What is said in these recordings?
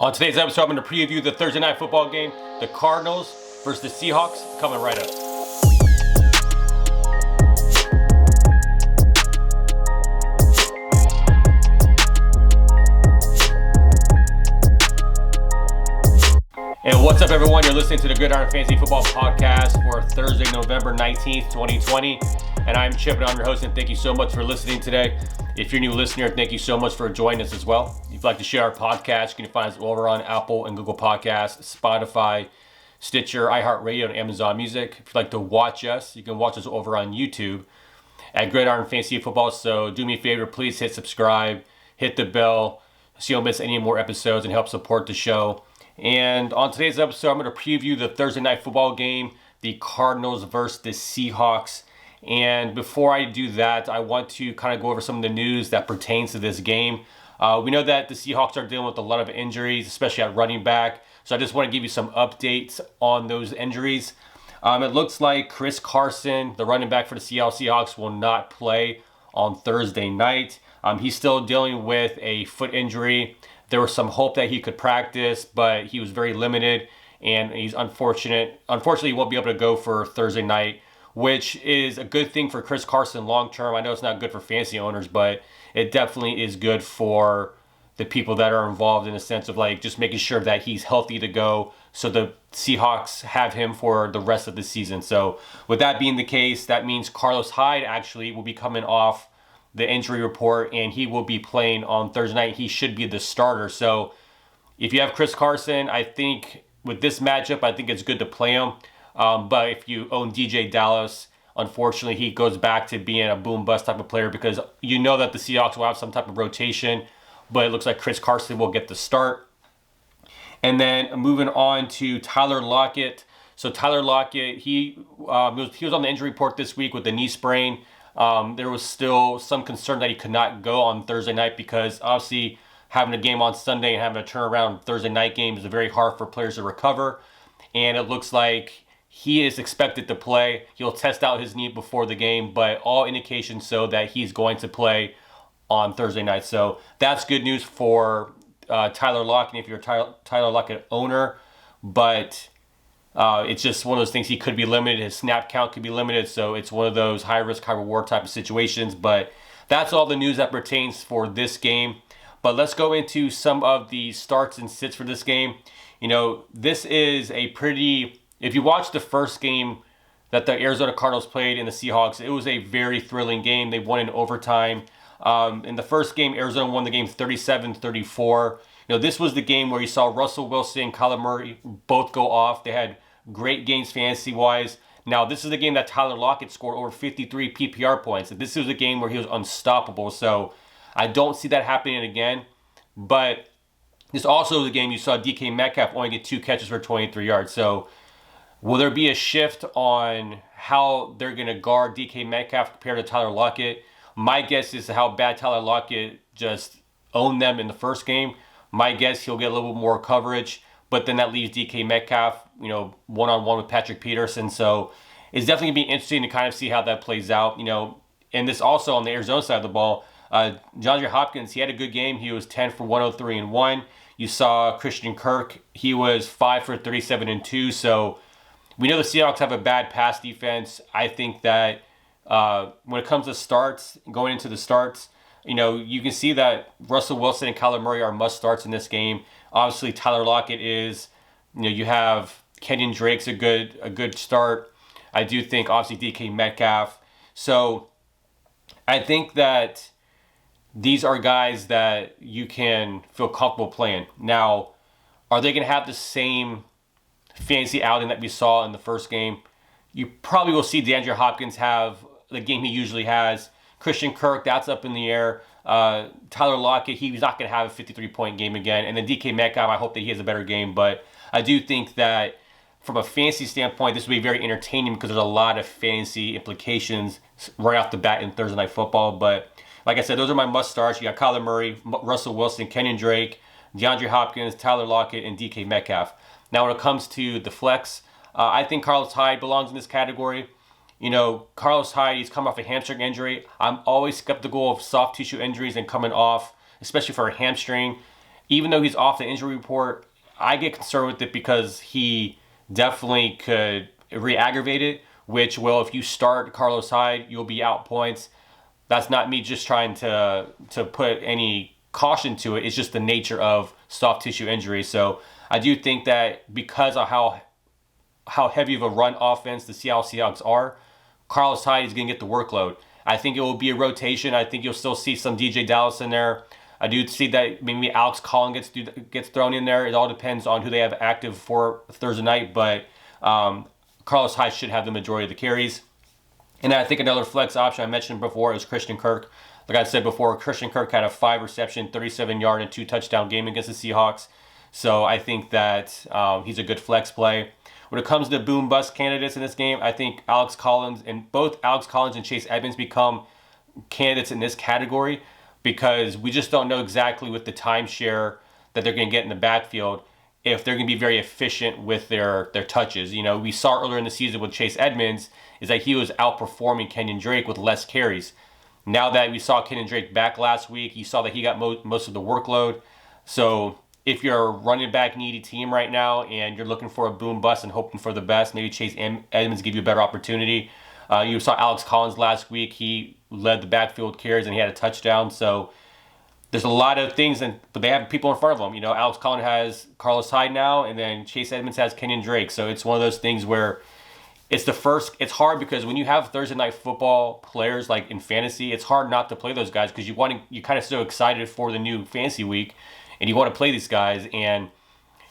On today's episode, I'm going to preview the Thursday night football game, the Cardinals versus the Seahawks, coming right up. And what's up, everyone? You're listening to the Gridiron Fantasy Football podcast for Thursday, November 19th, 2020. And I'm Chip, and I'm your host, and thank you so much for listening today. If you're a new listener, thank you so much for joining us as well. If you'd like to share our podcast, you can find us over on Apple and Google Podcasts, Spotify, Stitcher, iHeartRadio, and Amazon Music. If you'd like to watch us, you can watch us over on YouTube at Gridiron Fantasy Football. So do me a favor, please hit subscribe, hit the bell so you don't miss any more episodes and help support the show. And on today's episode, I'm going to preview the Thursday night football game, the Cardinals versus the Seahawks. And before I do that, I want to kind of go over some of the news that pertains to this game. We know that the Seahawks are dealing with a lot of injuries, especially at running back. So I just want to give you some updates on those injuries. It looks like Chris Carson, the running back for the Seattle Seahawks, will not play on Thursday night. He's still dealing with a foot injury. There was some hope that he could practice, but he was very limited, and he's unfortunately, he won't be able to go for Thursday night, which is a good thing for Chris Carson long term. I know it's not good for fantasy owners, but it definitely is good for the people that are involved in the sense of like just making sure that he's healthy to go so the Seahawks have him for the rest of the season. So with that being the case, that means Carlos Hyde actually will be coming off the injury report, and he will be playing on Thursday night. He should be the starter. So if you have Chris Carson, I think with this matchup, I think it's good to play him. But if you own DJ Dallas, unfortunately, he goes back to being a boom-bust type of player because you know that the Seahawks will have some type of rotation, but it looks like Chris Carson will get the start. And then moving on to Tyler Lockett. So Tyler Lockett, he was on the injury report this week with the knee sprain. There was still some concern that he could not go on Thursday night because obviously having a game on Sunday and having a turnaround Thursday night game is very hard for players to recover. And it looks like he is expected to play. He'll test out his knee before the game, but all indications show that he's going to play on Thursday night. So that's good news for Tyler Lockett if you're a Tyler Lockett owner. But it's just one of those things. He could be limited. His snap count could be limited. So it's one of those high risk, high reward type of situations. But that's all the news that pertains for this game. But let's go into some of the starts and sits for this game. You know, this is a pretty, if you watch the first game that the Arizona Cardinals played in the Seahawks, it was a very thrilling game. They won in overtime. In the first game, Arizona won the game 37-34. You know, this was the game where you saw Russell Wilson and Kyler Murray both go off. They had great games fantasy-wise. Now, this is the game that Tyler Lockett scored over 53 PPR points. This was a game where he was unstoppable. So I don't see that happening again. But this also the game you saw DK Metcalf only get 2 catches for 23 yards. So will there be a shift on how they're going to guard DK Metcalf compared to Tyler Lockett? My guess is how bad Tyler Lockett just owned them in the first game. My guess he'll get a little bit more coverage, but then that leaves DK Metcalf, you know, one-on-one with Patrick Peterson. So it's definitely going to be interesting to kind of see how that plays out, you know. And this also on the Arizona side of the ball, DeAndre Hopkins, he had a good game. He was 10 for 103 and 1. You saw Christian Kirk, he was 5 for 37 and 2. So we know the Seahawks have a bad pass defense. I think that when it comes to starts, going into the starts, you know, you can see that Russell Wilson and Kyler Murray are must starts in this game. Obviously, Tyler Lockett is, you know, you have Kenyon Drake's a good start. I do think obviously DK Metcalf. So I think that these are guys that you can feel comfortable playing. Now, are they going to have the same fantasy outing that we saw in the first game? You probably will see DeAndre Hopkins have the game he usually has. Christian Kirk, that's up in the air. Tyler Lockett, he's not going to have a 53-point game again. And then DK Metcalf, I hope that he has a better game. But I do think that from a fantasy standpoint, this will be very entertaining because there's a lot of fantasy implications right off the bat in Thursday Night Football. But like I said, those are my must-starts. You got Kyler Murray, Russell Wilson, Kenyon Drake, DeAndre Hopkins, Tyler Lockett, and DK Metcalf. Now when it comes to the flex, I think Carlos Hyde belongs in this category. You know, Carlos Hyde, he's come off a hamstring injury. I'm always skeptical of soft tissue injuries and coming off, especially for a hamstring. even though he's off the injury report, I get concerned with it because he definitely could re-aggravate it, which will, if you start Carlos Hyde, you'll be out points. That's not me just trying to put any caution to it. It's just the nature of soft tissue injury. So I do think that because of how heavy of a run offense the Seattle Seahawks are, Carlos Hyde is going to get the workload. I think it will be a rotation. I think you'll still see some DJ Dallas in there. I do see that maybe Alex Collins gets thrown in there. It all depends on who they have active for Thursday night, but Carlos Hyde should have the majority of the carries. And I think another flex option I mentioned before is Christian Kirk. Like I said before, Christian Kirk had a 5-reception, 37-yard, and 2-touchdown game against the Seahawks. So I think that he's a good flex play. When it comes to boom-bust candidates in this game, I think both Alex Collins and Chase Edmonds become candidates in this category because we just don't know exactly with the timeshare that they're going to get in the backfield if they're going to be very efficient with their touches. You know, we saw earlier in the season with Chase Edmonds is that he was outperforming Kenyon Drake with less carries. Now that we saw Kenyon Drake back last week, you saw that he got most of the workload. So if you're a running back needy team right now and you're looking for a boom bust and hoping for the best, maybe Chase Edmonds give you a better opportunity. You saw Alex Collins last week. He led the backfield carries and he had a touchdown. So there's a lot of things, but they have people in front of them. You know, Alex Collins has Carlos Hyde now, and then Chase Edmonds has Kenyon Drake. So it's one of those things where it's hard because when you have Thursday night football players like in fantasy, it's hard not to play those guys because you're kind of so excited for the new fantasy week and you want to play these guys. And,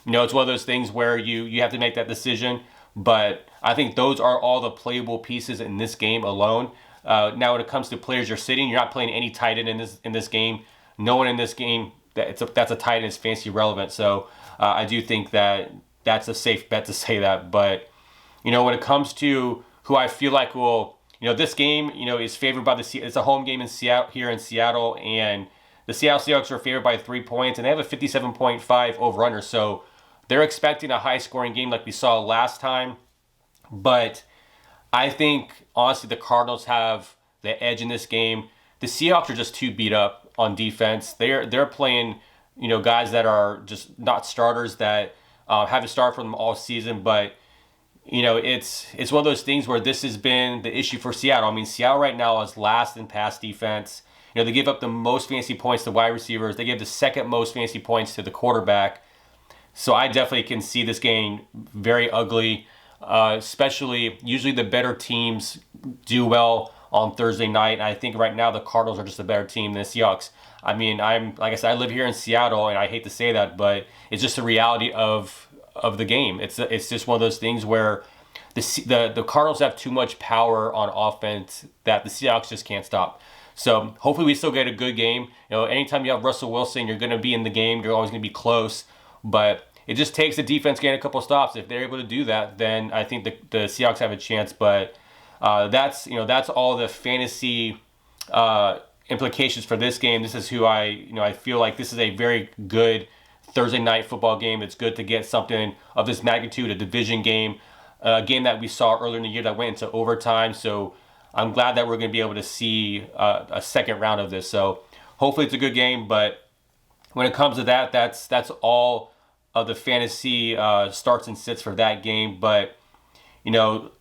you know, it's one of those things where you have to make that decision. But I think those are all the playable pieces in this game alone. Now, when it comes to players you're sitting, you're not playing any tight end in this game. No one in this game that's a tight end is fantasy relevant. So I do think that that's a safe bet to say that. But, you know, when it comes to who I feel like will, you know, this game, you know, is favored by it's a home game in Seattle, here in Seattle, and the Seattle Seahawks are favored by 3 points, and they have a 57.5 over-under. So they're expecting a high-scoring game like we saw last time. But I think, honestly, the Cardinals have the edge in this game. The Seahawks are just too beat up on defense. They're playing, you know, guys that are just not starters that haven't started for them all season. But, you know, it's one of those things where this has been the issue for Seattle. I mean, Seattle right now is last in pass defense. You know, they give up the most fantasy points to wide receivers. They give the second most fantasy points to the quarterback. So I definitely can see this game very ugly. Especially, usually the better teams do well on Thursday night. And I think right now the Cardinals are just a better team than the Seahawks. I mean, like I said, I live here in Seattle, and I hate to say that, but it's just the reality of the game. It's just one of those things where the Cardinals have too much power on offense that the Seahawks just can't stop. So hopefully we still get a good game. You know, anytime you have Russell Wilson, you're going to be in the game. You're always going to be close, but it just takes the defense getting a couple stops. If they're able to do that, then I think the Seahawks have a chance. But that's all the fantasy implications for this game. This is who I feel like this is a very good Thursday night football game. It's good to get something of this magnitude, a division game, a game that we saw earlier in the year that went into overtime. So I'm glad that we're going to be able to see a second round of this. So hopefully it's a good game. But when it comes to that, that's all of the fantasy starts and sits for that game. But, you know,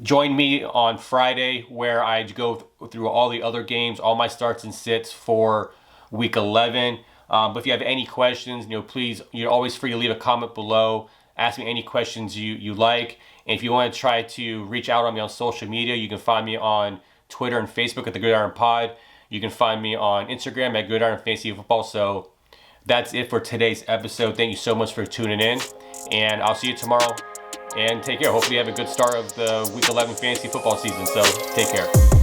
join me on Friday where I go through all the other games, all my starts and sits for Week 11. But if you have any questions, you know, please, you're always free to leave a comment below. Ask me any questions you like. And if you want to try to reach out on me on social media, you can find me on Twitter and Facebook at the Gridiron Pod. You can find me on Instagram at Gridiron Fantasy Football. So that's it for today's episode. Thank you so much for tuning in, and I'll see you tomorrow. And take care. Hopefully you have a good start of the Week 11 fantasy football season. So take care.